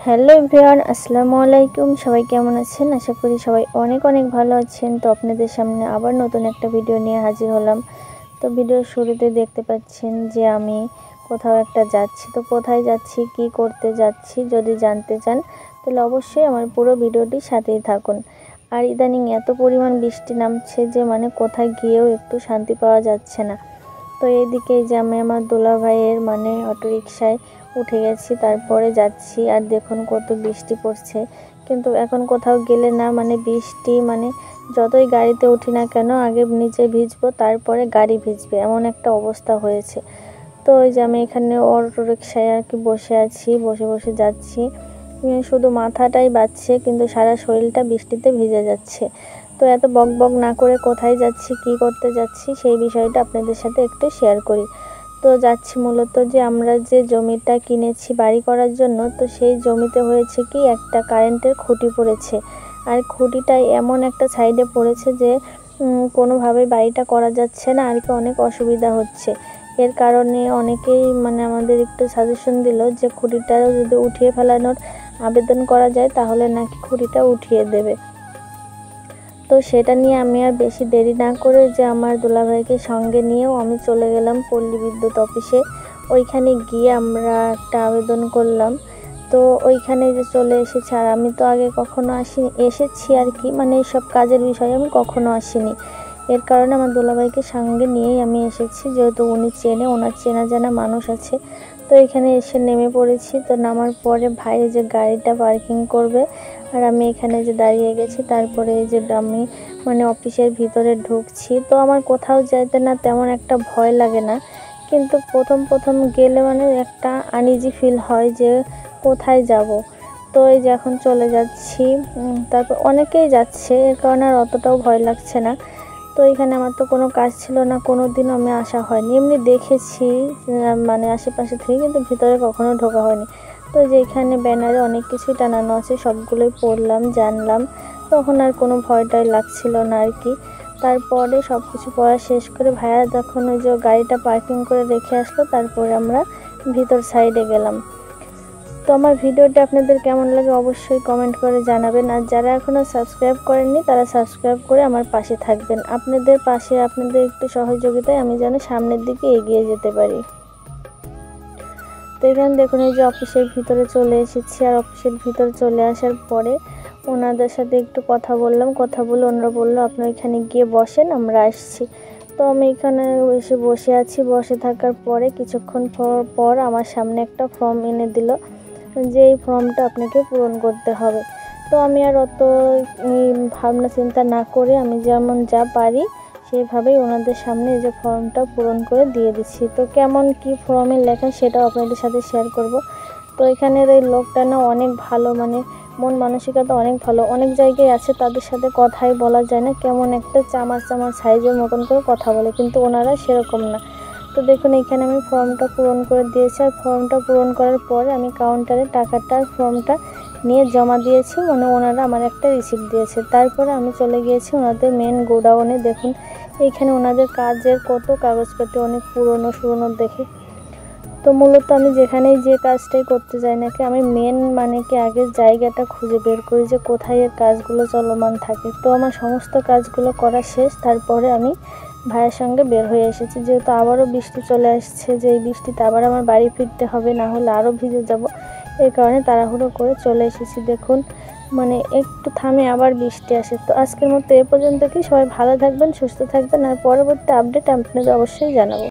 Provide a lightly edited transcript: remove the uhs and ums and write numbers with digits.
Hello everyone, আসসালামু আলাইকুম। সবাই কেমন আছেন? আশা করি সবাই অনেক অনেক ভালো আছেন। তো আপনাদের সামনে আবার নতুন একটা ভিডিও নিয়ে হাজির হলাম। তো ভিডিওর শুরুতে দেখতে পাচ্ছেন যে আমি কোথাও একটা যাচ্ছি। তো কোথায় যাচ্ছি, কি করতে যাচ্ছি যদি জানতে চান তাহলে অবশ্যই আমার পুরো ভিডিওটি সাথেই থাকুন। আর ইদানিং এত পরিমাণ বৃষ্টি নামছে যে কোথায় গিয়েও একটু শান্তি পাওয়া যাচ্ছে না। তো এইদিকে যে আমি আমার দুলা ভাইয়ের অটোরিকশায় উঠে গেছি, তারপরে যাচ্ছি। আর দেখুন কত বৃষ্টি পড়ছে, কিন্তু এখন কোথাও গেলে না বৃষ্টি যতই গাড়িতে উঠি না কেন আগে নিচে ভিজবো তারপরে গাড়ি ভিজবে, এমন একটা অবস্থা হয়েছে। তো ওই যে আমি এখানে অটোরিকশায় আর কি বসে আছি, বসে বসে যাচ্ছি। শুধু মাথাটাই বাজছে, কিন্তু সারা শরীরটা বৃষ্টিতে ভিজে যাচ্ছে। তো এত বক বক না করে কোথায় যাচ্ছি, কি করতে যাচ্ছি সেই বিষয়টা আপনাদের সাথে একটু শেয়ার করি। তো যাচ্ছি মূলত যে আমরা যে জমিটা কিনেছি বাড়ি করার জন্য, তো সেই জমিতে হয়েছে কি একটা কারেন্টের খুঁটি পড়েছে। আর খুঁটিটা এমন একটা সাইডে পড়েছে যে কোনোভাবে বাড়িটা করা যাচ্ছে না আর কি, অনেক অসুবিধা হচ্ছে। এর কারণে অনেকেই আমাদের একটু সাজেশন দিল যে খুঁটিটা যদি উঠিয়ে ফেলানোর আবেদন করা যায় তাহলে নাকি খুঁটিটা উঠিয়ে দেবে। তো সেটা নিয়ে আমি আর বেশি দেরি না করে যে আমার দুলাভাইকে সঙ্গে নিয়েও আমি চলে গেলাম পল্লী বিদ্যুৎ অফিসে। ওইখানে গিয়ে আমরা একটা আবেদন করলাম। তো ওইখানে যে চলে এসেছে, আর আমি তো আগে কখনো আসিনি, এসেছি আর কি এইসব কাজের বিষয়ে আমি কখনো আসিনি। এর কারণে আমার দুলাভাইকে সঙ্গে নিয়েই আমি এসেছি, যেহেতু উনি ওনার চেনা জানা মানুষ আছে। তো এখানে এসে নেমে পড়েছি। তো নামার পরে ভাই যে গাড়িটা পার্কিং করবে আর আমি এখানে যে দাঁড়িয়ে গেছি, তারপরে এই যে আমি অফিসের ভিতরে ঢুকছি। তো আমার কোথাও যাইতে না তেমন একটা ভয় লাগে না, কিন্তু প্রথম গেলে একটা আনইজি ফিল হয় যে কোথায় যাব। তো এই যে এখন চলে যাচ্ছি, তারপর অনেকেই যাচ্ছে, এর কারণে আর অতটাও ভয় লাগছে না। তো এখানে আমার তো কোনো কাজ ছিল না, কোনো দিনও আমি আসা হয়নি, এমনি দেখেছি আশেপাশে থেকে, কিন্তু ভিতরে কখনো ঢোকা হয়নি। তো যে এখানে ব্যানারে অনেক কিছুই টানানো আছে, সবগুলোই পড়লাম, জানলাম, তখন আর কোনো ভয়টাই লাগছিল না আর কি। তারপরে সব কিছু পড়া শেষ করে ভাইয়া যখন ওই যে গাড়িটা পার্কিং করে রেখে আসলো, তারপরে আমরা ভিতর সাইডে গেলাম। তো আমার ভিডিওটা আপনাদের কেমন লাগে অবশ্যই কমেন্ট করে জানাবেন। আর যারা এখনও সাবস্ক্রাইব করেননি তারা সাবস্ক্রাইব করে আমার পাশে থাকবেন। আপনাদের পাশে আপনাদের একটু সহযোগিতায় আমি যেন সামনের দিকে এগিয়ে যেতে পারি। তো এখানে দেখুন এই যে অফিসের ভিতরে চলে এসেছি। আর অফিসের ভিতরে চলে আসার পরে ওনাদের সাথে একটু কথা বললাম, কথা বলে ওনারা বললো আপনারা এখানে গিয়ে বসেন, আমরা আসছি। তো আমি এখানে এসে বসে আছি। বসে থাকার পরে কিছুক্ষণ পর আমার সামনে একটা ফর্ম এনে দিল, যে এই ফর্মটা আপনাকে পূরণ করতে হবে। তো আমি আর অত ভাবনা চিন্তা না করে আমি যেমন যা পারি সেইভাবেই ওনাদের সামনে এই যে ফর্মটা পূরণ করে দিয়ে দিচ্ছি। তো কেমন কি ফর্মে লেখা সেটাও আপনাদের সাথে শেয়ার করব। তো এখানের এই লোকটা না অনেক ভালো, মন মানসিকতা অনেক ভালো। অনেক জায়গায় আছে তাদের সাথে কথাই বলা যায় না, কেমন একটা চামার সাইজের মতন করে কথা বলে, কিন্তু ওনারা সেরকম না। তো দেখুন এখানে আমি ফর্মটা পূরণ করে দিয়েছি। আর ফর্মটা পূরণ করার পরে আমি কাউন্টারে টাকাটা ফর্মটা নিয়ে জমা দিয়েছি, ওনারা আমার একটা রিসিপ্ট দিয়েছে। তারপরে আমি চলে গিয়েছি ওনাদের মেন গোডাউনে। দেখুন এইখানে ওনাদের কাজের কত কাগজপত্র অনেক পুরনো দেখে। তো মূলত আমি যেখানেই যে কাজটাই করতে যাই নাকি আমি মেন কি আগে জায়গাটা খুঁজে বের করি যে কোথায় এর কাজগুলো চলমান থাকে। তো আমার সমস্ত কাজগুলো করা শেষ, তারপরে আমি ভাইয়ের সঙ্গে বের হয়ে এসেছি, যেহেতু আবারও বৃষ্টি চলে আসছে, যে এই বৃষ্টিতে আবার আমার বাড়ি ফিরতে হবে, না হলে আরও ভিজে যাব। এই কারণে তাড়াহুড়ো করে চলে এসেছি। দেখুন একটু থামে আবার বৃষ্টি আসে। তো আজকের মতো এ পর্যন্ত কি, সবাই ভালো থাকবেন, সুস্থ থাকবেন, আর পরবর্তী আপডেট আপনাদের অবশ্যই জানাবো।